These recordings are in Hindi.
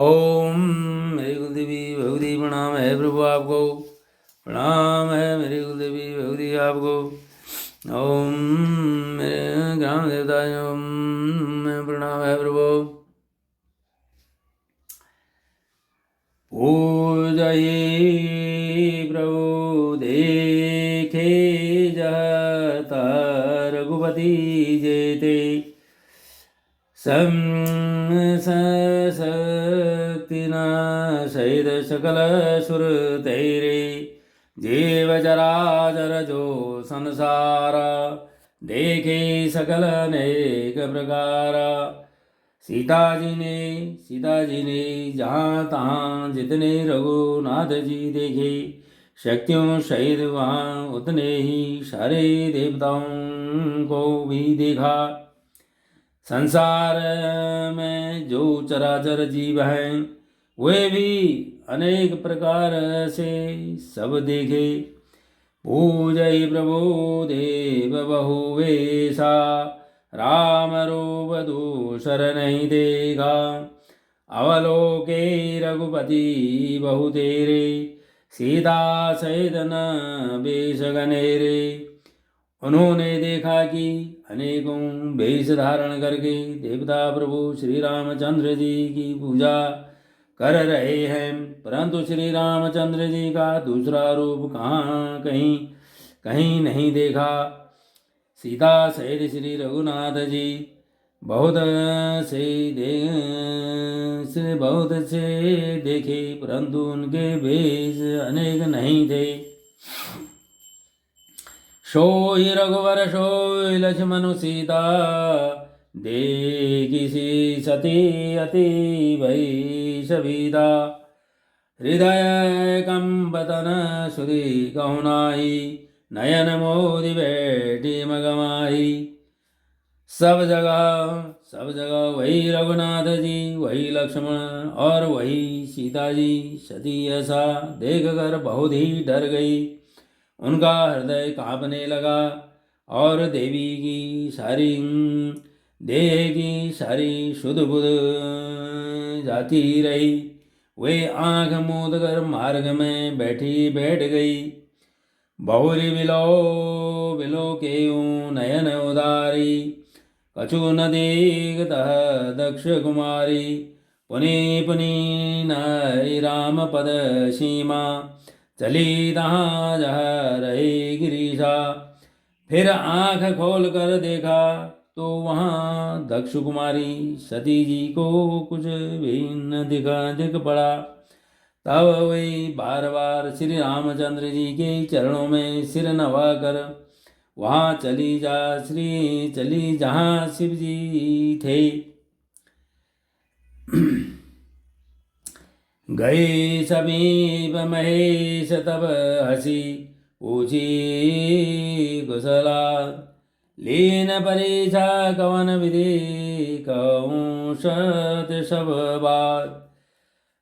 ओम मेरी कुलदेवी भगवती प्रणाम है प्रभु आपको। प्रणाम है मेरी कुलदेवी भगवती आपको। ओम मेरे ग्राम देवता ओम प्रणाम है प्रभु। पूजये प्रभु देखे जहता रघुपति जेते शक्तिना सहित सकल सुर तैरे जीव चराचर जो संसारा देखे सकल अनेक प्रकारा। सीता जी ने जहाँ तहाँ जितने रघुनाथ जी देखे शक्तियों सहित वहाँ उतने ही सारे देवताओं को भी देखा। संसार में जो चराचर जीव हैं वे भी अनेक प्रकार से सब देखे। पूजय प्रभु देव बहु वेशा राम रूप दूसर नहीं देखा। अवलोके रघुपति बहु तेरे सीता सहित न बेश गनेरे। उन्होंने देखा कि अनेकों वेश धारण करके देवता प्रभु श्री रामचंद्र जी की पूजा कर रहे हैं, परंतु श्री रामचंद्र जी का दूसरा रूप कहाँ कहीं कहीं नहीं देखा। सीता सहित श्री रघुनाथ जी बहुत से देखे, परंतु उनके वेश अनेक नहीं थे। सोई रघुवर सोई लक्ष्मण सीता देखी सती अति भई सविता। हृदय कंपतन सुधी कहुनाई नयन मोदि बैठी मगमाई। सब जगह वही रघुनाथ जी वही लक्ष्मण और वही सीता जी सती ऐसा देख कर बहुत ही डर गई। उनका हृदय कांपने लगा और देवी की सारी देह की सारी शुद्ध बुद्ध जाती रही। वे आंख मूंद कर मार्ग में बैठ गई। बहुरी बिलो के नयन उदारी कछु न देखता दक्ष कुमारी। पुनि नई राम पद सीमा चली तहाँ जहाँ रहे गिरीशा। फिर आंख खोल कर देखा तो वहाँ दक्ष कुमारी सती जी को कुछ भी न दिख पड़ा। तब वे बार बार श्री रामचंद्र जी के चरणों में सिर नवा कर वहाँ चली जहाँ शिव जी थे। गए समीप महेश तब हसी पूछी कुशला। लीन परीक्षा कवन विधि कहूँ सत सब बात।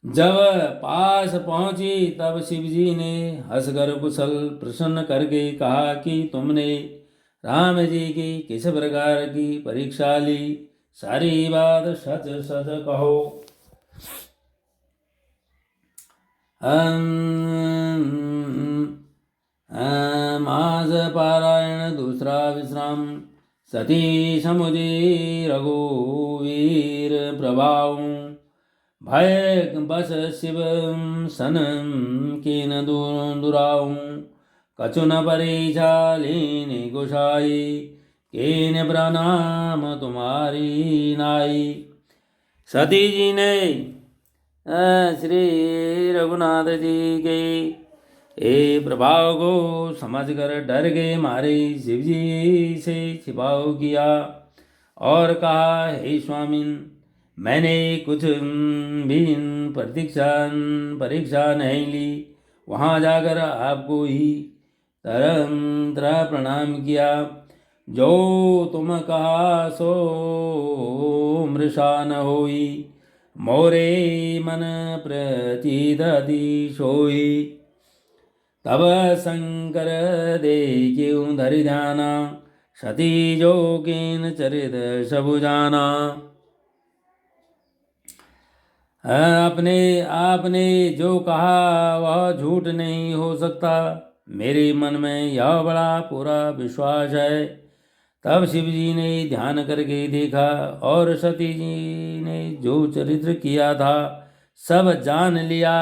जब पास पहुंची तब शिवजी ने हंसकर कुशल प्रसन्न करके कहा कि तुमने राम जी की किस प्रकार की परीक्षा ली, सारी बात सच सच कहो। मास पारायण दूसरा विश्राम सती समुझी रघुवीर प्रभाव। भय बस शिव सन किन दुराऊ। कछु न परीक्षा लीन गुसाई किन प्रणाम तुम्हारी नाई। सती जी ने श्री रघुनाथ जी के प्रभाव को समझकर डर के मारे शिव जी से छिपाव किया और कहा, हे स्वामिन, मैंने कुछ भी परीक्षा नहीं ली। वहाँ जाकर आपको ही तरह प्रणाम किया। जो तुम कहा सो मृषा न होई, मोरे मन प्रचिदति सोई। तब शंकर दे क्यों धरि ध्याना, सती जो किन चरित सबु जाना। अपने आपने जो कहा वह झूठ नहीं हो सकता। मेरे मन में यह बड़ा पूरा विश्वास है। तब शिव जी ने ध्यान करके देखा और सती जी ने जो चरित्र किया था सब जान लिया।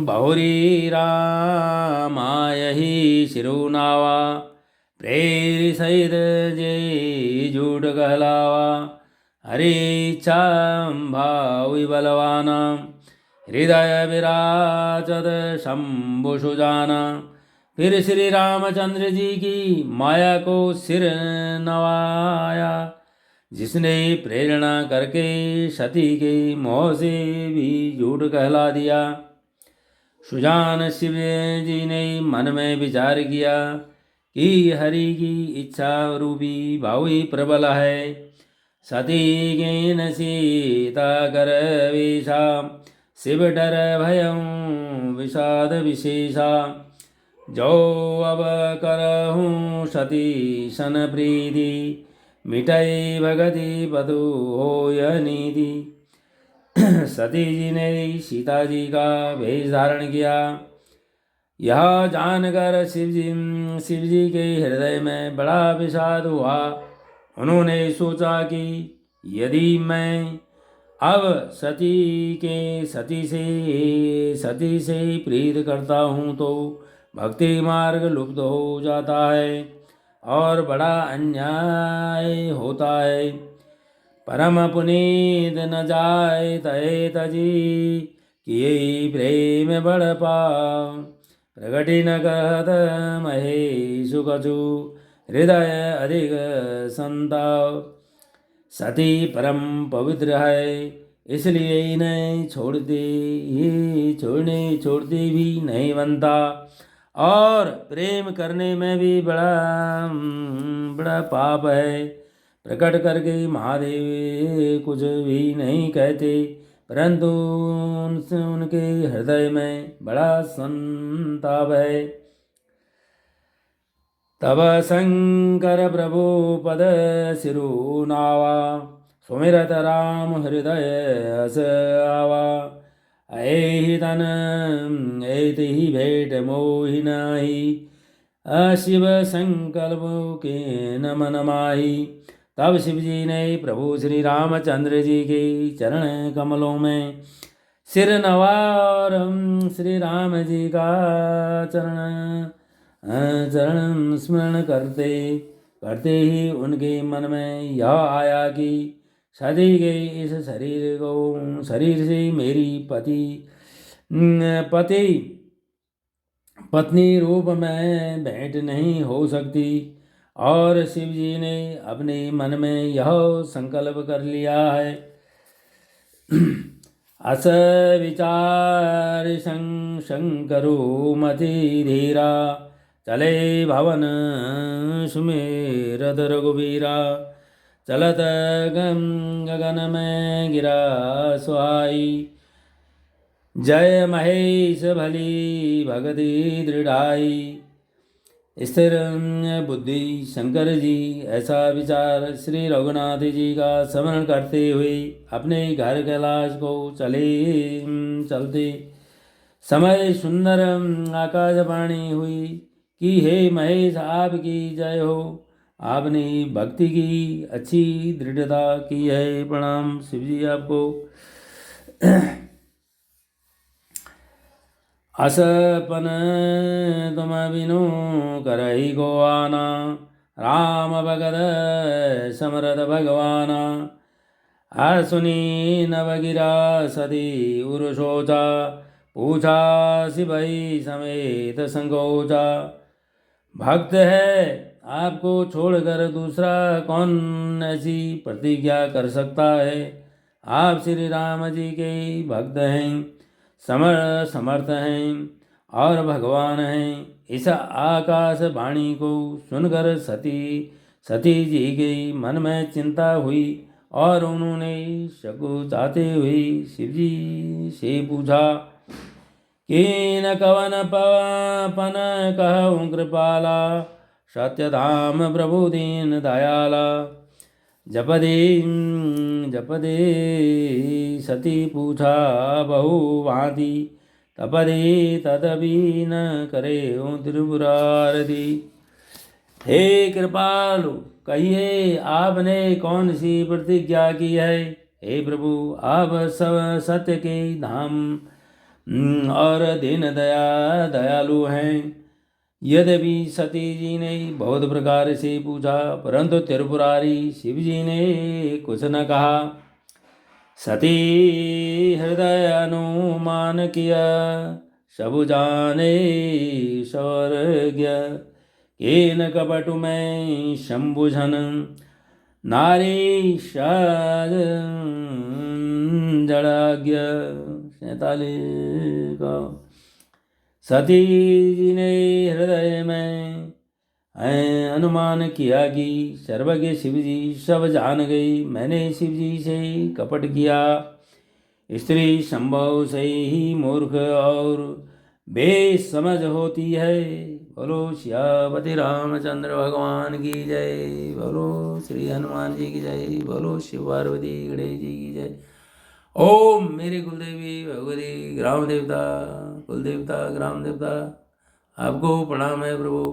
बहुरी रामाय ही शिरुनावा, प्रेरि सहित जे झूठ कहलावा। हरि इच्छा भावी बलवाना, हृदय विराजत शंभु जाना। फिर श्री रामचंद्र जी की माया को सिर नवाया, जिसने प्रेरणा करके सती के मोह से भी झूठ कहला दिया। सुजान शिव जी ने मन में विचार किया कि हरि की इच्छा रूपी भावी प्रबल है। सती के सीता कर वेशा, शिव डर भयं विषाद विशेषा। जो अब करहूँ सती सन प्रीति, मिटाई भगति पदु होय निधि। सती जी ने सीता जी का वेश धारण किया। यह जानकर शिव जी के हृदय में बड़ा विषाद हुआ। उन्होंने सोचा कि यदि मैं अब सती से प्रीत करता हूँ तो भक्ति मार्ग लुप्त हो जाता है और बड़ा अन्याय होता है। परम पुनीत न जाय तय तजी, किए प्रेम बढ़ पाव। प्रगति न कहत महे सुखचु, हृदय अधिक संताव। सती परम पवित्र है, इसलिए इन्हें छोड़ते भी नहीं बनता। और प्रेम करने में भी बड़ा पाप है। प्रकट करके महादेव कुछ भी नहीं कहते, परंतु उनके हृदय में बड़ा संताप है। तब शंकर प्रभु पद सिरुनावा, सुमिरत राम हृदय अस आवा। ऐहि तन ऐति ही भेट मोहि नाही, अशिव संकल्प के न मन माही। तब शिव जी ने प्रभु श्री रामचंद्र जी के चरण कमलों में सिर नवा और श्री राम जी का चरण स्मरण करते करते ही उनके मन में यह आया कि सदी के इस शरीर से मेरी पत्नी रूप में भेंट नहीं हो सकती। और शिव जी ने अपने मन में यह संकल्प कर लिया है। अस विचार शंकरो मति धीरा, चले भवन सुमेरत रघुवीरा। चलत गगन में गिरा सुहाई, जय महेश भली भगति दृढ़ाई। स्थिर बुद्धि शंकर जी ऐसा विचार श्री रघुनाथ जी का स्मरण करते हुए अपने घर कैलाश को चलते समय सुंदर आकाशवाणी हुई कि हे महेश, आपकी जय हो। आपने भक्ति की अच्छी दृढ़ता की है। प्रणाम शिव जी आपको। असपन तुम बिनु करही को आना, राम भगत समरथ भगवाना। सुनी नवगिरा सती उर सोचा, पूछा शिवई समेत संकोचा। भक्त है आपको छोड़कर दूसरा कौन ऐसी प्रतिज्ञा कर सकता है। आप श्री राम जी के भक्त हैं, समर्थ हैं और भगवान हैं। इस आकाश वाणी को सुनकर सती जी के मन में चिंता हुई और उन्होंने चाहते हुए शिव जी से पूछा कि न कवन पन कहूँ कृपाला, सत्यधाम प्रभु दीन दयाला। जपदे जपदे सती पूछा बहु भांति, तपदे तदपि न करे त्रिपुरारती। हे कृपालु, कहिए आपने कौन सी प्रतिज्ञा की है। हे प्रभु, आप सब सत्य के धाम और दीन दयालु हैं। यद्यपि सती जी ने बहुत प्रकार से पूछा, परंतु त्रिपुरारी शिव जी ने कुछ न कहा। सती हृदय अनुमान किया, सब जाने स्वर्ग केन कपटु में शंभुझन, नारी शाद जड़ाज्ञ। 47 का। सती जी ने हृदय में अनुमान किया कि सर्वज्ञ शिव जी सब जान गई, मैंने शिव जी से कपट किया। स्त्री संभव से ही मूर्ख और बेसमझ होती है। बोलो सियापति रामचंद्र भगवान की जय। बोलो श्री हनुमान जी की जय। बोलो शिव पार्वती गणेश जी की जय। ओम मेरे कुलदेवी भगवती ग्राम देवता, कुलदेवता ग्राम देवता, आपको प्रणाम है प्रभु।